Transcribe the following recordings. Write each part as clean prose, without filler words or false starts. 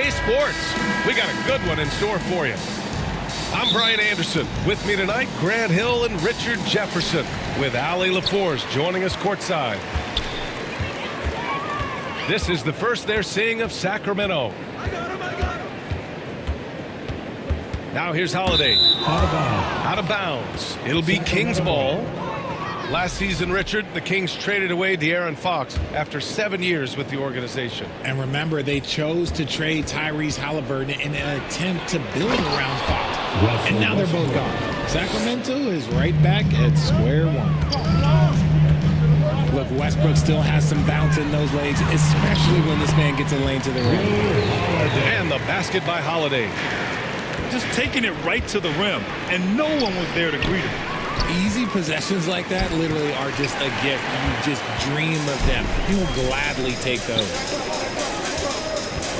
2K Sports. We got a good one in store for you. I'm Brian Anderson. With me tonight, Grant Hill and Richard Jefferson, with Allie LaForce joining us courtside. This is the first they're seeing of Sacramento. Now here's Holiday. Out of bounds. It'll be Kings ball. Last season, Richard, the Kings traded away De'Aaron Fox after 7 years with the organization. And remember, they chose to trade Tyrese Halliburton in an attempt to build around Fox. And now they're both gone. Sacramento is right back at square one. Look, Westbrook still has some bounce in those legs, especially when this man gets a lane to the rim. And the basket by Holiday. Just taking it right to the rim, and no one was there to greet him. Easy possessions like that literally are just a gift. You just dream of them. He'll gladly take those.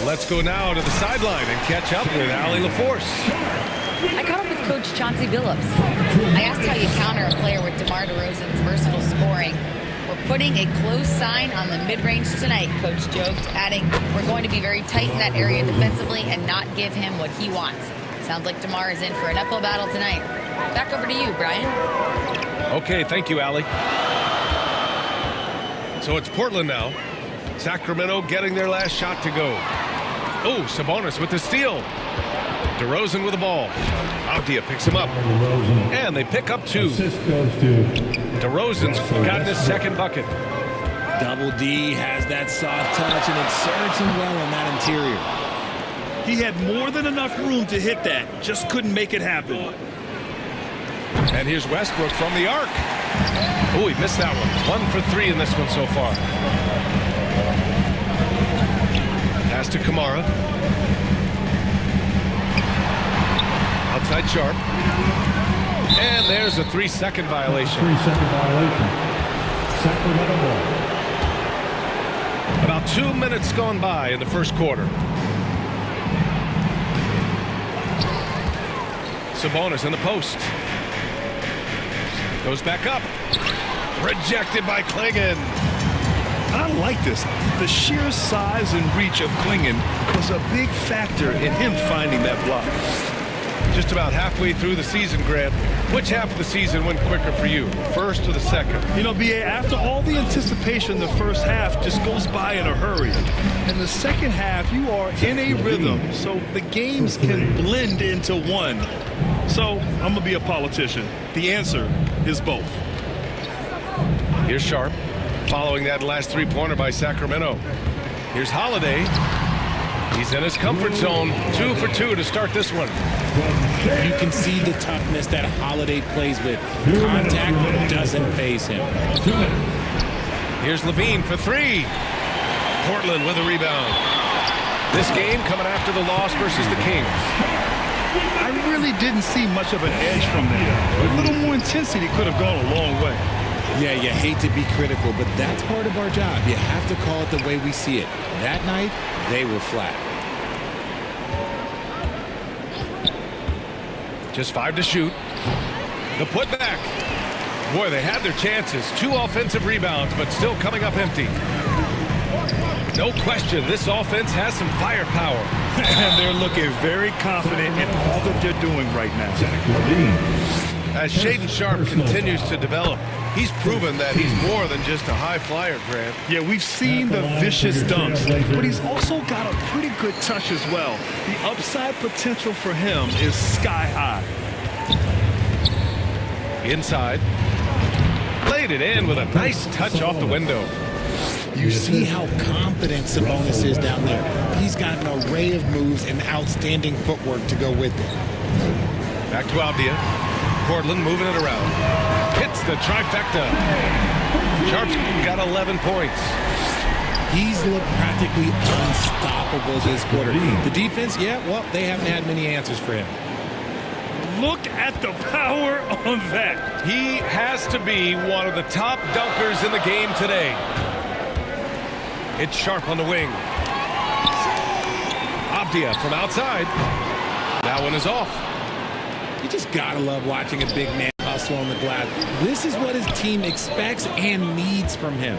Let's go now to the sideline and catch up with Allie LaForce. I caught up with Coach Chauncey Billups. I asked how you counter a player with DeMar DeRozan's versatile scoring. We're putting a close sign on the mid-range tonight, Coach joked, adding, we're going to be very tight in that area defensively and not give him what he wants. Sounds like DeMar is in for an uphill battle tonight. Back over to you, Brian. Okay, thank you, Allie. So it's Portland now. Sacramento getting their last shot to go. Oh, Sabonis with the steal. DeRozan with the ball. Avdia picks him up. And they pick up two. DeRozan's gotten his second bucket. Double D has that soft touch, and it serves him well on that interior. He had more than enough room to hit that. Just couldn't make it happen. And here's Westbrook from the arc. Oh, he missed that one. 1 for 3 in this one so far. Pass to Kamara. Outside Sharp. And there's a 3-second violation. 3-second violation. Sacramento ball. About 2 minutes gone by in the first quarter. Sabonis in the post. Goes back up. Rejected by Klingon. I like this. The sheer size and reach of Klingon was a big factor in him finding that block. Just about halfway through the season, Grant. Which half of the season went quicker for you, first or the second? You know, B.A., after all the anticipation, the first half just goes by in a hurry. In the second half, you are in a rhythm, so the games can blend into one. So, I'm going to be a politician. The answer is both. Here's Sharp, following that last three-pointer by Sacramento. Here's Holiday. He's in his comfort zone. 2 for 2 to start this one. You can see the toughness that Holiday plays with. Contact doesn't faze him. Here's Levine for 3. Portland with a rebound. This game coming after the loss versus the Kings. I really didn't see much of an edge from them. A little more intensity could have gone a long way. Yeah, you hate to be critical, but that's part of our job. You have to call it the way we see it. That night, they were flat. Just 5 to shoot. The putback. Boy, they had their chances. 2 offensive rebounds, but still coming up empty. No question, this offense has some firepower. And they're looking very confident in all that they're doing right now. As Shaedon Sharp continues to develop, he's proven that he's more than just a high flyer, Grant. Yeah, we've seen the vicious dunks, but he's also got a pretty good touch as well. The upside potential for him is sky high. Inside. Played it in with a nice touch off the window. You see how confident Sabonis is down there. He's got an array of moves and outstanding footwork to go with it. Back to Avdia. Portland moving it around. Hits the trifecta. Sharp's got 11 points. He's looked practically unstoppable this quarter. The defense, yeah, well, they haven't had many answers for him. Look at the power on that. He has to be one of the top dunkers in the game today. It's Sharp on the wing. Avdia from outside. That one is off. You just gotta love watching a big man hustle on the glass. This is what his team expects and needs from him.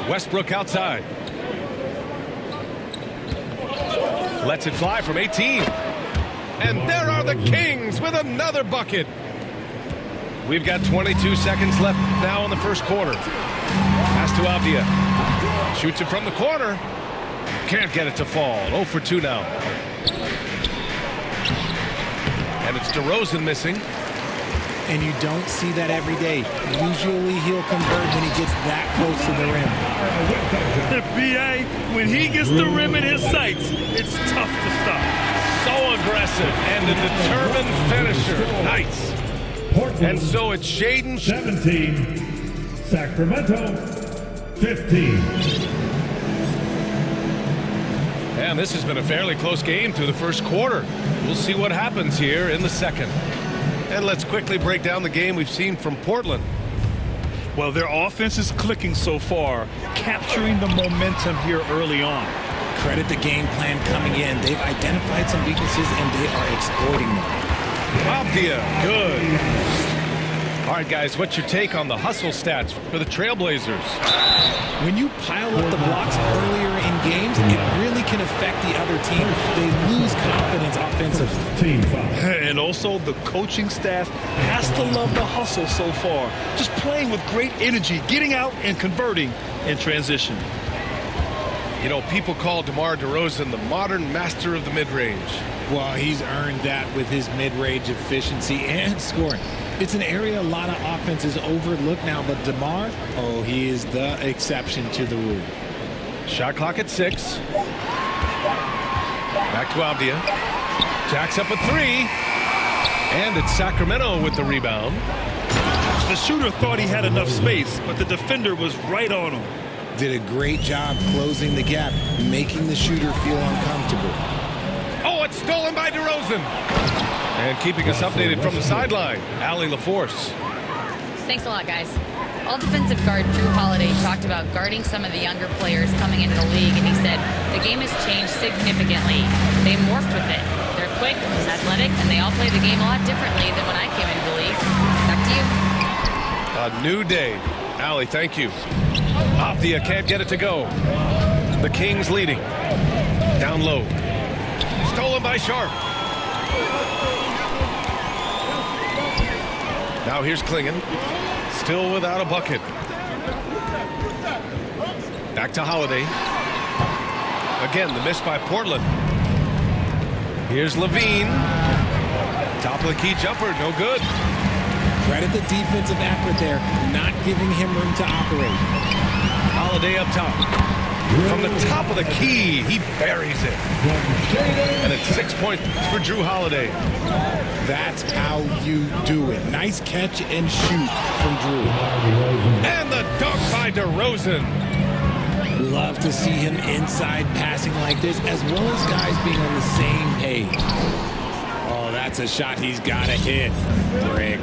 Westbrook outside. Lets it fly from 18. And there are the Kings with another bucket. We've got 22 seconds left now in the first quarter. Pass to Avdia. Shoots it from the corner. Can't get it to fall. 0 for 2 now. And it's DeRozan missing. And you don't see that every day. Usually he'll convert when he gets that close to the rim. B.A., when he gets the rim in his sights, it's tough to stop. So aggressive and a determined finisher. Nice. And so it's Shaden. 17, Sacramento 15. And this has been a fairly close game through the first quarter. We'll see what happens here in the second. And let's quickly break down the game we've seen from Portland. Well, their offense is clicking so far, capturing the momentum here early on. Credit the game plan coming in. They've identified some weaknesses and they are exploiting them. Avdia, good. All right, guys, what's your take on the hustle stats for the Trailblazers? When you pile up the blocks earlier in games, it really can affect the other team. They lose confidence offensively. Team foul. And also, the coaching staff has to love the hustle so far. Just playing with great energy, getting out and converting in transition. You know, people call DeMar DeRozan the modern master of the mid-range. Well, he's earned that with his mid-range efficiency and scoring. It's an area a lot of offenses overlook now, but DeMar, oh, he is the exception to the rule. Shot clock at 6. Back to Avdia. Jacks up a 3. And it's Sacramento with the rebound. The shooter thought he had enough space, but the defender was right on him. Did a great job closing the gap, making the shooter feel uncomfortable. Oh, it's stolen by DeRozan. And keeping us updated from the sideline, Allie LaForce. Thanks a lot, guys. All defensive guard Jrue Holiday talked about guarding some of the younger players coming into the league, and he said the game has changed significantly. They morphed with it. They're quick, athletic, and they all play the game a lot differently than when I came into the league. Back to you. A new day. Allie, thank you. Avdia can't get it to go. The Kings leading. Down low. Stolen by Sharp. Now here's Klingon. Still without a bucket. Back to Holiday. Again, the miss by Portland. Here's Levine. Top of the key jumper, no good. Credit the defensive effort there, not giving him room to operate. Holiday up top. From the top of the key, he buries it. And it's 6 points for Jrue Holiday. That's how you do it. Nice catch and shoot from Jrue. And the dunk by DeRozan. Love to see him inside passing like this, as well as guys being on the same page. Oh, that's a shot he's got to hit. Brick.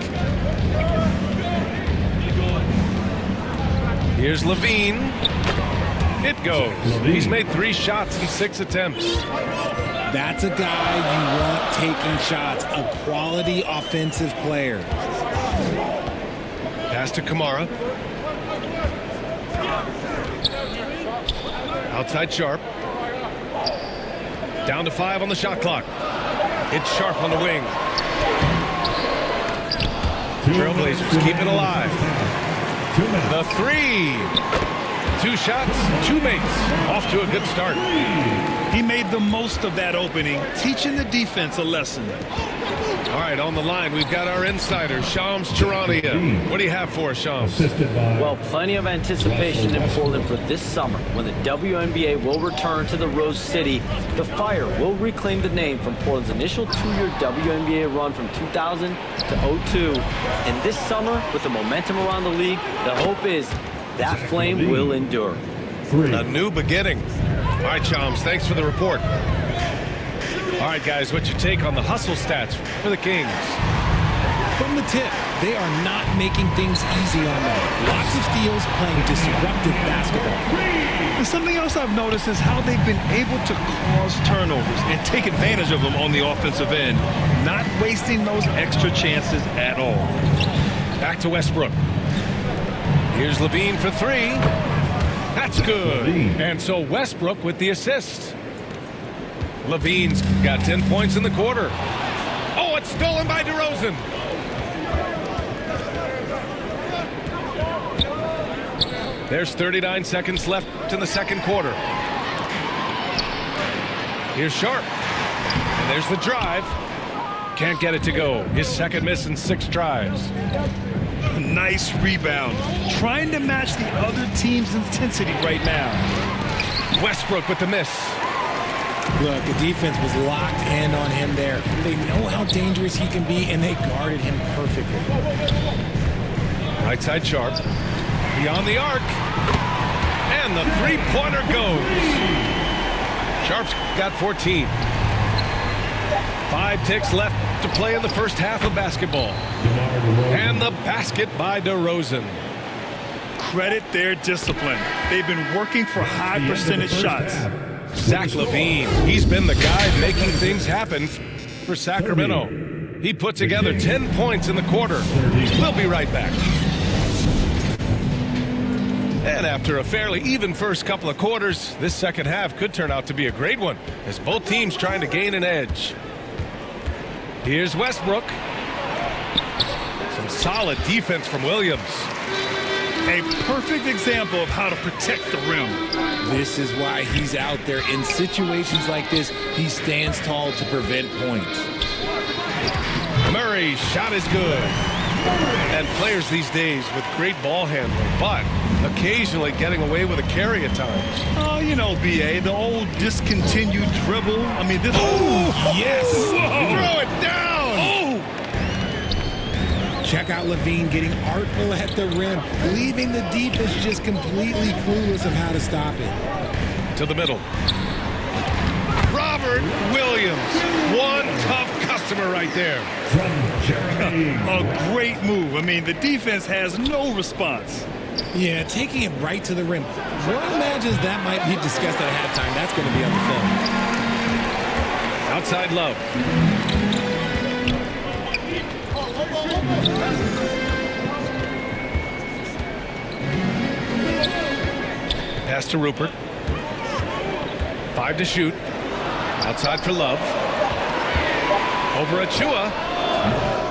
Here's Levine. It goes. He's made 3 shots in 6 attempts. That's a guy you want taking shots, a quality offensive player. Pass to Kamara. Outside Sharp. Down to 5 on the shot clock. It's Sharp on the wing. Trailblazers keep it alive. The 3. 2 shots, 2 makes. Off to a good start. He made the most of that opening, teaching the defense a lesson. All right, on the line, we've got our insider, Shams Charania. What do you have for us, Shams? Well, plenty of anticipation in Portland for this summer when the WNBA will return to the Rose City. The Fire will reclaim the name from Portland's initial 2-year WNBA run from 2000 to 02. And this summer, with the momentum around the league, the hope is that flame will endure. A new beginning. All right, Shams, thanks for the report. All right, guys, what's your take on the hustle stats for the Kings? From the tip, they are not making things easy on them. Lots of steals, playing disruptive basketball. And something else I've noticed is how they've been able to cause turnovers and take advantage of them on the offensive end, not wasting those extra chances at all. Back to Westbrook. Here's Levine for 3. That's good. And so Westbrook with the assist. Levine's got 10 points in the quarter. Oh, it's stolen by DeRozan. There's 39 seconds left in the second quarter. Here's Sharp. And there's the drive. Can't get it to go. His second miss in 6 tries. Nice rebound. Trying to match the other team's intensity right now. Westbrook with the miss. Look, the defense was locked in on him there. They know how dangerous he can be, and they guarded him perfectly. Right side Sharp. Beyond the arc. And the three-pointer goes. Sharp's got 14. 5 ticks left to play in the first half of basketball. And the basket by DeRozan. Credit their discipline. They've been working for high percentage shots. Zach LaVine, he's been the guy making things happen for Sacramento. He put together 10 points in the quarter. We'll be right back. And after a fairly even first couple of quarters, this second half could turn out to be a great one as both teams trying to gain an edge. Here's Westbrook. Some solid defense from Williams. A perfect example of how to protect the rim. This is why he's out there. In situations like this, he stands tall to prevent points. Murray's shot is good. And players these days with great ball handling, but occasionally getting away with a carry at times. Oh, you know, B.A., the old discontinued dribble. I mean, this... Oh, yes! Throw it down! Oh! Check out Levine getting artful at the rim, leaving the defense just completely clueless of how to stop it. To the middle. Robert Williams. One tough customer right there. A great move. I mean, the defense has no response. Yeah, taking it right to the rim. One imagines that might be discussed at halftime. That's going to be on the film. Outside Love. Pass to Rupert. 5 to shoot. Outside for Love. Over Achua.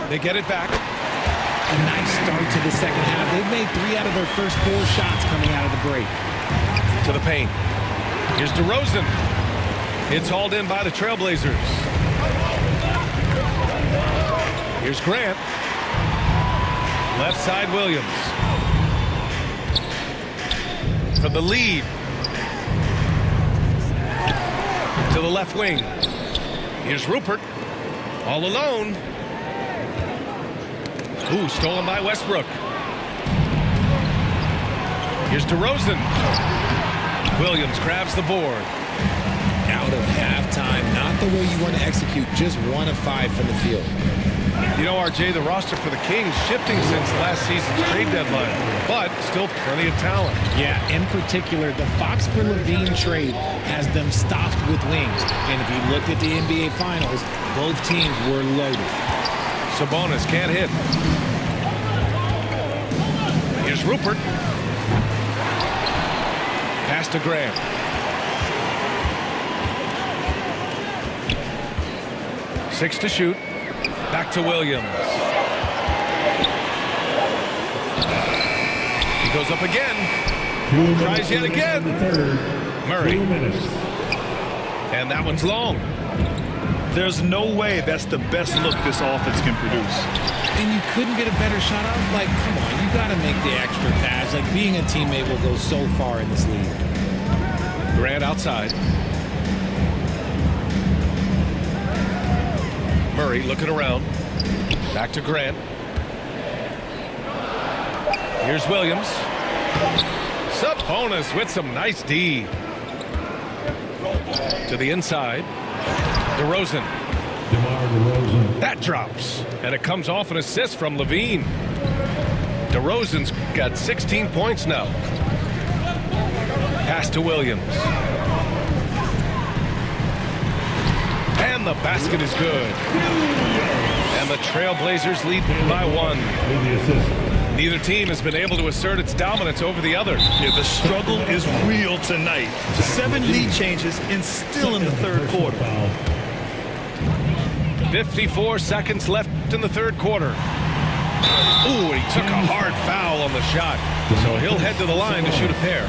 They get it back. A nice start to the second half. They've made 3 out of their first 4 shots coming out of the break. To the paint. Here's DeRozan. It's hauled in by the Trailblazers. Here's Grant. Left side Williams. For the lead. To the left wing. Here's Rupert. All alone. Ooh, stolen by Westbrook. Here's DeRozan. Williams grabs the board. Out of halftime. Not the way you want to execute. Just 1 of 5 from the field. You know, RJ, the roster for the Kings shifting since last season's trade deadline, but still plenty of talent. Yeah, in particular, the Fox for Levine trade has them stocked with wings. And if you looked at the NBA Finals, both teams were loaded. Sabonis can't hit. Here's Rupert. Pass to Grant. Six to shoot. Back to Williams. He goes up again. Tries yet again. Murray. And that one's long. There's no way that's the best look this offense can produce. And you couldn't get a better shot off? Like, come on, you got to make the extra pass. Like, being a teammate will go so far in this league. Grant outside. Murray looking around. Back to Grant. Here's Williams. Sabonis with some nice D. To the inside. DeRozan. That drops. And it comes off an assist from Levine. DeRozan's got 16 points now. Pass to Williams. And the basket is good. And the Trailblazers lead by 1. Neither team has been able to assert its dominance over the other. Yeah, the struggle is real tonight. 7 lead changes and still in the third quarter. 54 seconds left in the third quarter. Ooh, he took a hard foul on the shot. So he'll head to the line to shoot a pair.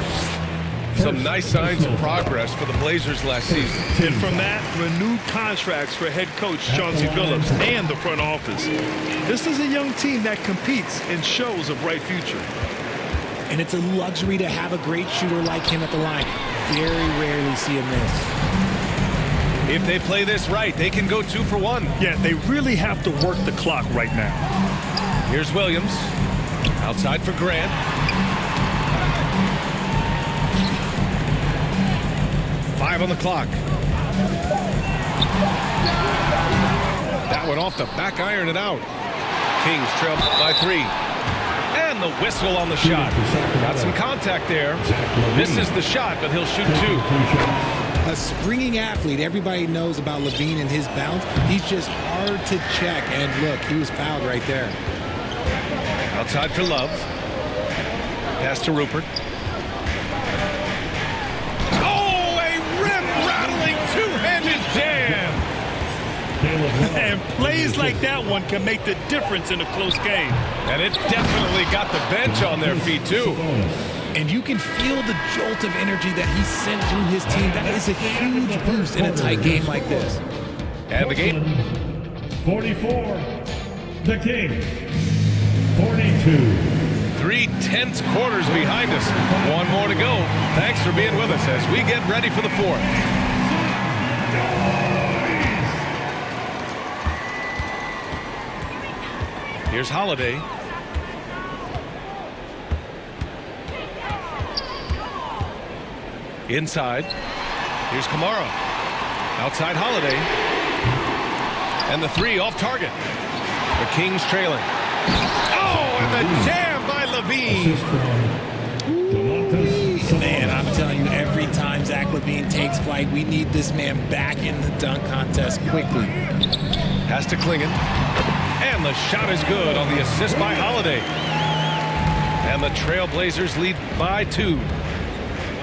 Some nice signs of progress for the Blazers last season. And from that, renewed contracts for head coach Chauncey Billups and the front office. This is a young team that competes and shows a bright future. And it's a luxury to have a great shooter like him at the line. Very rarely see him miss. If they play this right, they can go 2 for 1. Yeah, they really have to work the clock right now. Here's Williams. Outside for Grant. Five on the clock. That one off the back iron and out. Kings trail by 3. And the whistle on the shot. Got some contact there. Misses the shot, but he'll shoot 2. A springing athlete. Everybody knows about Levine and his bounce. He's just hard to check. And look, he was fouled right there. Outside for Love. Pass to Rupert. Oh, a rim-rattling two-handed jam. And plays like that one can make the difference in a close game. And it definitely got the bench on their feet, too. And you can feel the jolt of energy that he sent through his team. That is a huge boost in a tight game like this. And the game. 44. The Kings. 42. 3 tense quarters behind us. One more to go. Thanks for being with us as we get ready for the fourth. Here's Holiday. Inside. Here's Kamara. Outside Holiday. And the 3 off target. The Kings trailing. Oh, and the jam by Levine. Man, I'm telling you, every time Zach LaVine takes flight, we need this man back in the dunk contest quickly. Pass to Klingon. And the shot is good on the assist by Holiday. And the Trailblazers lead by 2.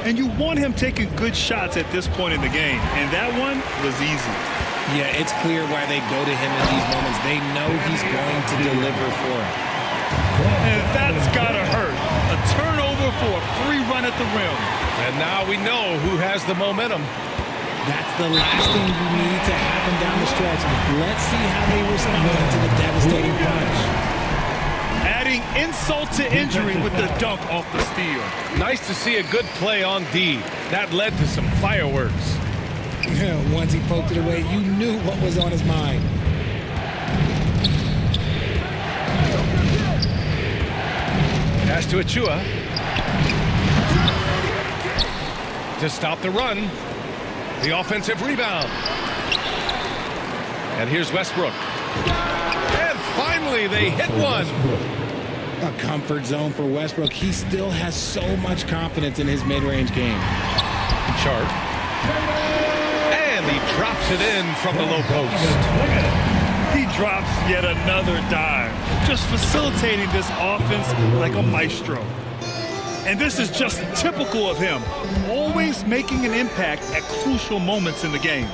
And you want him taking good shots at this point in the game. And that one was easy. Yeah, it's clear why they go to him in these moments. They know he's going to deliver for them. And that's got to hurt. A turnover for a free run at the rim. And now we know who has the momentum. That's the last thing you need to happen down the stretch. Let's see how they respond to the devastating punch. Adding insult to injury with the dunk off the steal. Nice to see a good play on D. That led to some fireworks. Once he poked it away, you knew what was on his mind. Pass to Achua. To stop the run. The offensive rebound. And here's Westbrook. And finally they hit one. A comfort zone for Westbrook. He still has so much confidence in his mid-range game. Sharp. And he drops it in from the low post. He drops yet another dime, just facilitating this offense like a maestro. And this is just typical of him, always making an impact at crucial moments in the game.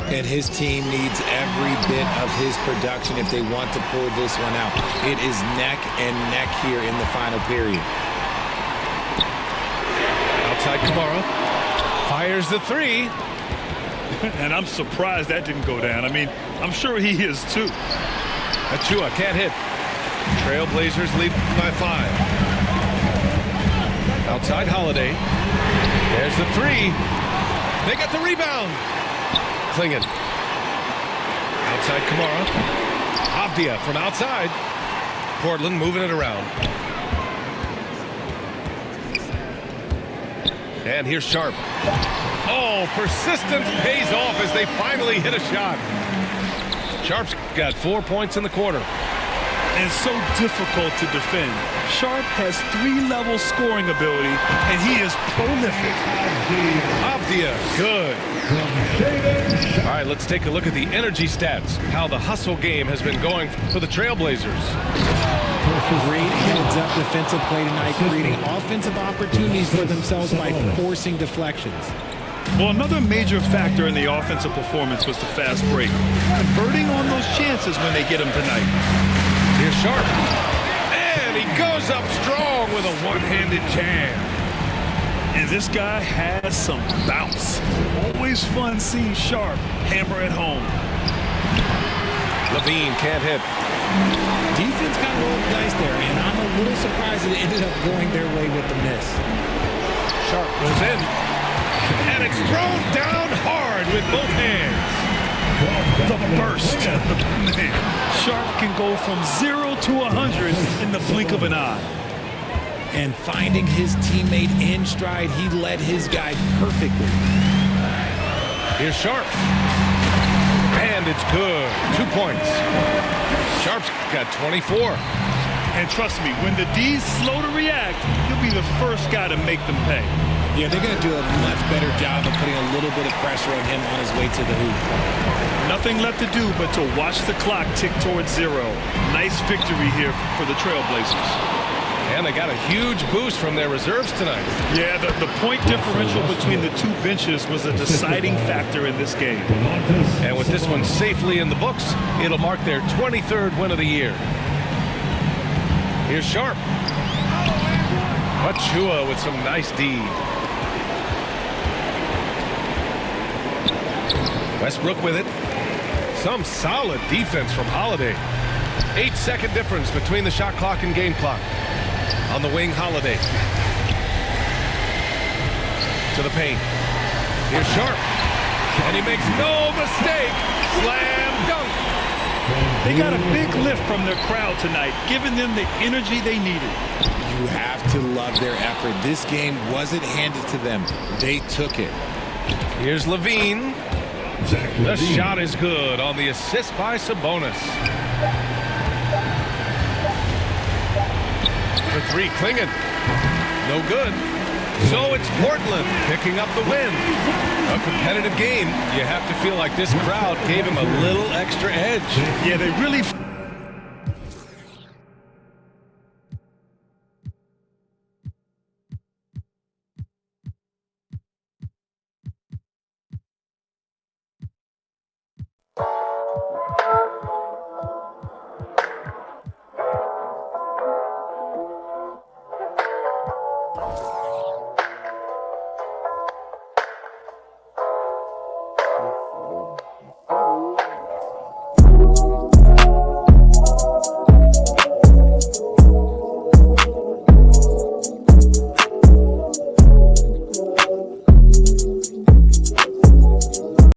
And his team needs every bit of his production if they want to pull this one out. It is neck and neck here in the final period. Outside Kamara. Fires the 3. And I'm surprised that didn't go down. I mean, I'm sure he is too. Achua can't hit. Trailblazers lead by 5. Outside Holiday. There's the 3. They got the rebound. Klingon. Outside Kamara. Avdia from outside. Portland moving it around. And here's Sharp. Oh, persistence pays off as they finally hit a shot. Sharp's got 4 points in the quarter. And so difficult to defend. Sharp has 3-level scoring ability, and he is prolific. Avdia, good. All right, let's take a look at the energy stats. How the hustle game has been going for the Trailblazers. Great heads-up defensive play tonight, creating offensive opportunities for themselves by forcing deflections. Well, another major factor in the offensive performance was the fast break. Converting on those chances when they get them tonight. Here's Sharp. And he goes up strong with a one-handed jam. And this guy has some bounce. Always fun seeing Sharp hammer at home. Levine can't hit. Defense kind of rolled the dice there, and I'm a little surprised that it ended up going their way with the miss. Sharp goes in. And it's thrown down hard with both hands. The burst. Man, Sharp can go from 0 to 100 in the blink of an eye. And finding his teammate in stride, he led his guy perfectly. Here's Sharp. And it's good. 2 points. Sharp's got 24. And trust me, when the D's slow to react, he'll be the first guy to make them pay. Yeah, they're going to do a much better job of putting a little bit of pressure on him on his way to the hoop. Nothing left to do but to watch the clock tick towards 0. Nice victory here for the Trailblazers. And they got a huge boost from their reserves tonight. Yeah, the point differential between the two benches was a deciding factor in this game. And with this one safely in the books, it'll mark their 23rd win of the year. Here's Sharp. Achua with some nice D. Westbrook with it. Some solid defense from Holiday. 8-second difference between the shot clock and game clock. On the wing, Holiday. To the paint. Here's Sharp. And he makes no mistake. Slam dunk. They got a big lift from their crowd tonight, giving them the energy they needed. You have to love their effort. This game wasn't handed to them. They took it. Here's Levine. The shot is good on the assist by Sabonis. For three, Klingon. No good. So it's Portland picking up the win. A competitive game. You have to feel like this crowd gave him a little extra edge. Yeah, they really